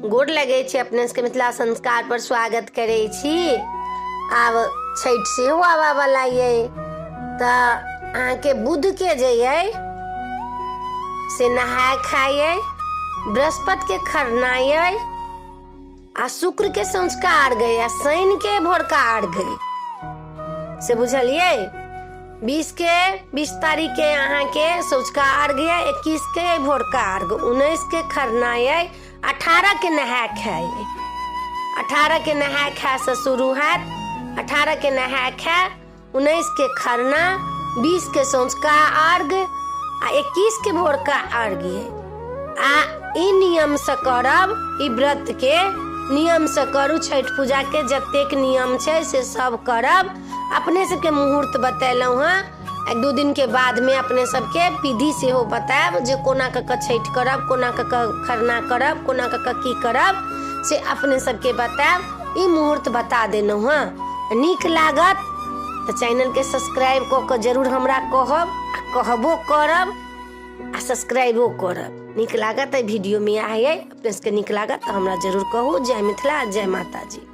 गोड़ लगे छी, अपने सबके मिथिला संस्कार पर स्वागत करे छी। आब छठ से आवा वाला ये तो आके बुध के जइए से नहाय खाइए, बृहस्पति के खरना ये, आ शुक्र के संस्कार गए, आ शनि के भोरका अर्घ से बुझलिए। 20 तारीख के यहाँ के सँझुका अर्घ है, 21 के भोरका अर्घ, 19 के खरना है, 18 के नहाय खाय, 18 के नहाय खाय से शुरू है, 18 के नहाय खाय, 19 के खरना, 20 के सँझुका अर्घ आ 21 के भोरका अर्घ है। आ ई नियम से करब, ई व्रत के नियम से करू। छठ पूजा के जतेक नियम छै से सब करब। अपने सबके मुहूर्त बतेलहुँ हैं, 1-2 दिन के बाद में अपने सबके विधि से हो बतायब जे कोना कऽ छठ करब, कोना कऽ खरना करब, कोना कऽ की करब से अपने सबके बतायब। ई मुहूर्त बता देलहुँ हैं। नीक लागत तो चैनल के सब्सक्राइब कऽ के जरूर हमरा कहब, कहबो करब आ सब्सक्राइबो करब। नीक लागत वीडियो में आए, अपने सबके नीक लागत तो हमरा जरूर कहू। जय मिथिला, जय माता जी।